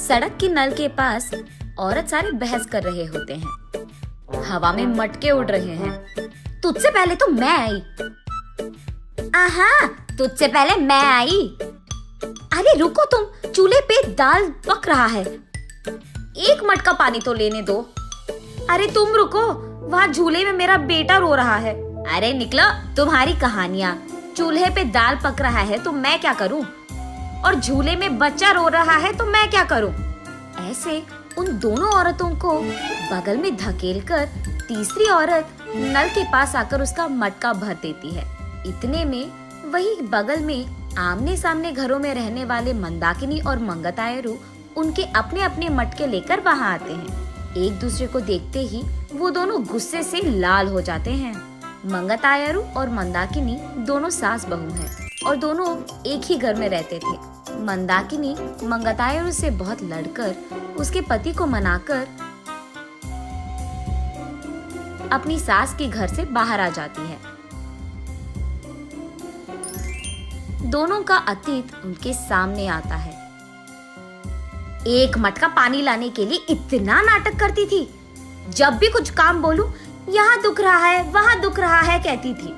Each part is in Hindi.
सड़क के नल के पास औरत सारे बहस कर रहे होते हैं। हवा में मटके उड़ रहे हैं। तुझसे पहले तो मैं आई। आहा, तुझसे पहले मैं आई। अरे रुको तुम, चूल्हे पे दाल पक रहा है, एक मटका पानी तो लेने दो। अरे तुम रुको, वहाँ झूले में मेरा बेटा रो रहा है। अरे निकलो, तुम्हारी कहानियाँ। चूल्हे पे दाल पक रहा है तो मैं क्या करूँ, और झूले में बच्चा रो रहा है तो मैं क्या करूँ। ऐसे उन दोनों औरतों को बगल में धकेलकर तीसरी औरत नल के पास आकर उसका मटका भर देती है। इतने में वही बगल में आमने सामने घरों में रहने वाले मंदाकिनी और मंगतायरू उनके अपने अपने मटके लेकर वहाँ आते हैं। एक दूसरे को देखते ही वो दोनों गुस्से से लाल हो जाते हैं। मंगतायरू और मंदाकिनी दोनों सास बहू हैं और दोनों एक ही घर में रहते थे। मंदाकिनी मंगतायरू से बहुत लड़कर उसके पति को मनाकर अपनी सास के घर से बाहर आ जाती है। दोनों का अतीत उनके सामने आता है। एक मटका पानी लाने के लिए इतना नाटक करती थी। जब भी कुछ काम बोलूं, यहाँ दुख रहा है, वहाँ दुख रहा है कहती थी।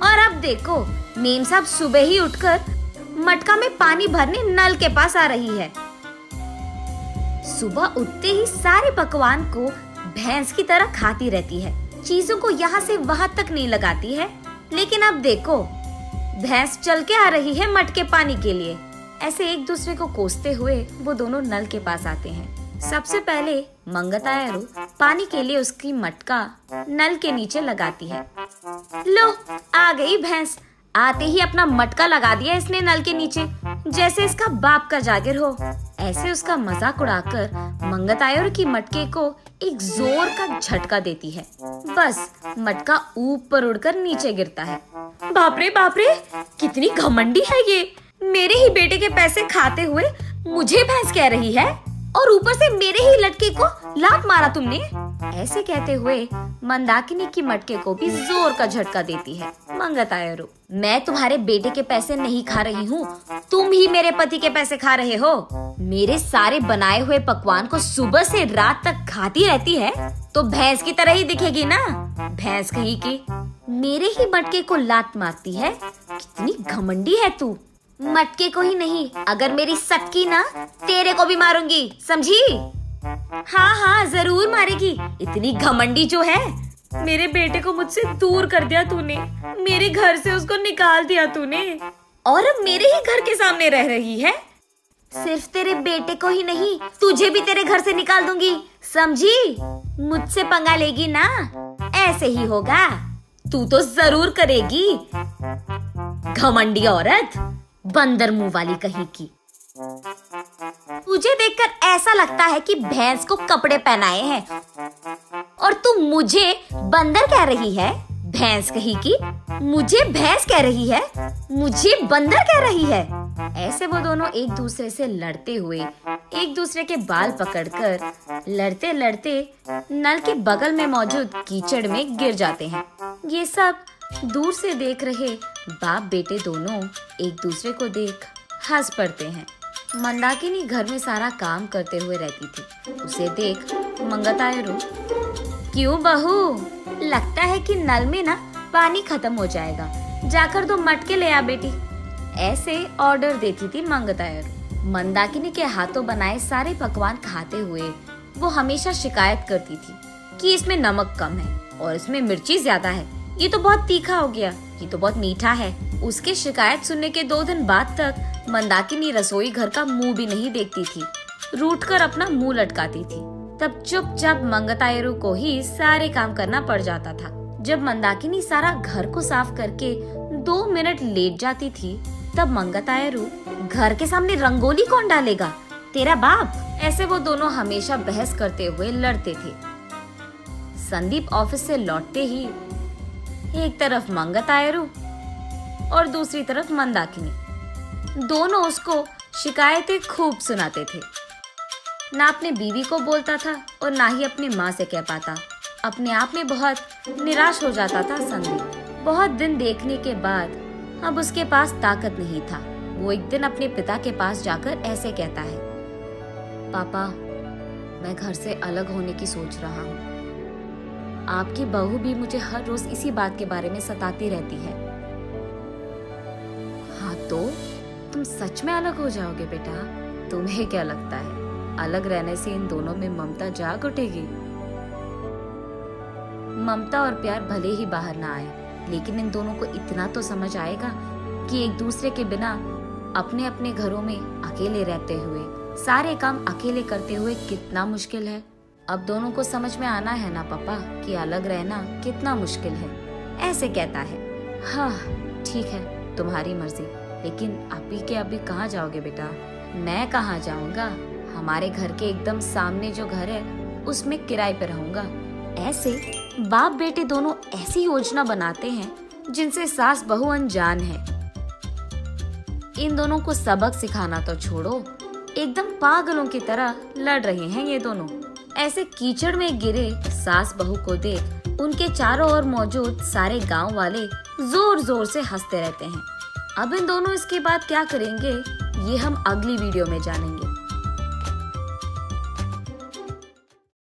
और अब देखो, मेम साहब सुबह ही उठकर मटका में पानी भरने नल के पास आ रही है। सुबह उठते ही सारे पकवान को भैंस की तरह खाती रहती है, चीजों को यहाँ से वहाँ तक नहीं लगाती है। लेकिन अब देखो, भैंस चल के आ रही है मटके पानी के लिए। ऐसे एक दूसरे को कोसते हुए वो दोनों नल के पास आते हैं। सबसे पहले मंगतायरू पानी के लिए उसकी मटका नल के नीचे लगाती है। लो, आ गई भैंस। आते ही अपना मटका लगा दिया इसने नल के नीचे, जैसे इसका बाप का जागिर हो। ऐसे उसका मजाक उड़ाकर मंगतायरू की मटके को एक जोर का झटका देती है। बस मटका ऊपर उड़कर नीचे गिरता है। बाप रे, कितनी घमंडी है ये। मेरे ही बेटे के पैसे खाते हुए मुझे भैंस कह रही है, और ऊपर से मेरे ही लटके को लात मारा तुमने। ऐसे कहते हुए मंदाकिनी की मटके को भी जोर का झटका देती है मंगतायरू। मैं तुम्हारे बेटे के पैसे नहीं खा रही हूँ, तुम ही मेरे पति के पैसे खा रहे हो। मेरे सारे बनाए हुए पकवान को सुबह से रात तक खाती रहती है तो भैंस की तरह ही दिखेगी ना। भैंस कहीं की मेरे ही मटके को लात मारती है। कितनी घमंडी है तू। मटके को ही नहीं, अगर मेरी सटकी ना, तेरे को भी मारूंगी, समझी? हाँ, जरूर मारेगी। इतनी घमंडी जो है। मेरे बेटे को मुझसे दूर कर दिया तूने, मेरे घर से उसको निकाल दिया तूने, और अब मेरे ही घर के सामने रह रही है। सिर्फ तेरे बेटे को ही नहीं, तुझे भी तेरे घर से निकाल दूंगी, समझी? मुझसे पंगा लेगी ना, ऐसे ही होगा। तू तो जरूर करेगी, घमंडी औरत, बंदर मुंह वाली कहीं की। तुझे देखकर ऐसा लगता है कि भैंस को कपड़े पहनाए हैं, और तू मुझे बंदर कह रही है। भैंस कहीं की मुझे भैंस कह रही है, मुझे बंदर कह रही है। ऐसे वो दोनों एक दूसरे से लड़ते हुए एक दूसरे के बाल पकड़कर लड़ते लड़ते नल के बगल में मौजूद कीचड़ में गिर जाते हैं। ये सब दूर से देख रहे बाप बेटे दोनों एक दूसरे को देख हंस पड़ते हैं। मंदाकिनी घर में सारा काम करते हुए रहती थी। उसे देख मंगतायरू, क्यों बहू, लगता है कि नल में ना पानी खत्म हो जाएगा, जाकर 2 मटके ले आ बेटी। ऐसे ऑर्डर देती थी मंगतायरू। मंदाकिनी के हाथों बनाए सारे पकवान खाते हुए वो हमेशा शिकायत करती थी कि इसमें नमक कम है और इसमें मिर्ची ज्यादा है, ये तो बहुत तीखा हो गया, ये तो बहुत मीठा है। उसके शिकायत सुनने के 2 दिन बाद तक मंदाकिनी रसोई घर का मुंह भी नहीं देखती थी, रूठ कर अपना मुंह लटकाती थी। तब चुपचाप मंगतायरू को ही सारे काम करना पड़ जाता था। जब मंदाकिनी सारा घर को साफ करके 2 मिनट लेट जाती थी, तब मंगतायरू, घर के सामने रंगोली कौन डालेगा, तेरा बाप। ऐसे वो दोनों हमेशा बहस करते हुए लड़ते थे। संदीप ऑफिस से लौटते ही एक तरफ मंगतायरू और दूसरी तरफ मंदाकिनी, दोनों उसको शिकायतें खूब सुनाते थे। ना अपने बीवी को बोलता था और ना ही अपनी माँ से कह पाता। अपने आप में बहुत निराश हो जाता था संदीप। बहुत दिन देखने के बाद अब उसके पास ताकत नहीं था। वो एक दिन अपने पिता के पास जाकर ऐसे कहता है, पापा, मैं घर से अलग होने की सोच रहा हूँ। आपकी बहू भी मुझे हर रोज इसी बात के बारे में सताती रहती है। हाँ तो तुम सच में अलग हो जाओगे बेटा? तुम्हें क्या लगता है अलग रहने से इन दोनों में ममता जाग उठेगी? ममता और प्यार भले ही बाहर ना आए, लेकिन इन दोनों को इतना तो समझ आएगा कि एक दूसरे के बिना अपने अपने घरों में अकेले रहते हुए सारे काम अकेले करते हुए कितना मुश्किल है। अब दोनों को समझ में आना है ना पापा कि अलग रहना कितना मुश्किल है। ऐसे कहता है। हाँ ठीक है, तुम्हारी मर्जी, लेकिन अभी के अभी कहाँ जाओगे बेटा? मैं कहाँ जाऊँगा, हमारे घर के एकदम सामने जो घर है उसमें किराए पे रहूंगा। ऐसे बाप बेटे दोनों ऐसी योजना बनाते हैं जिनसे सास बहू अनजान है। इन दोनों को सबक सिखाना तो छोड़ो, एकदम पागलों की तरह लड़ रहे हैं ये दोनों। ऐसे कीचड़ में गिरे सास बहू को देख उनके चारों ओर मौजूद सारे गांव वाले जोर जोर से हंसते रहते हैं। अब इन दोनों इसके बाद क्या करेंगे ये हम अगली वीडियो में जानेंगे।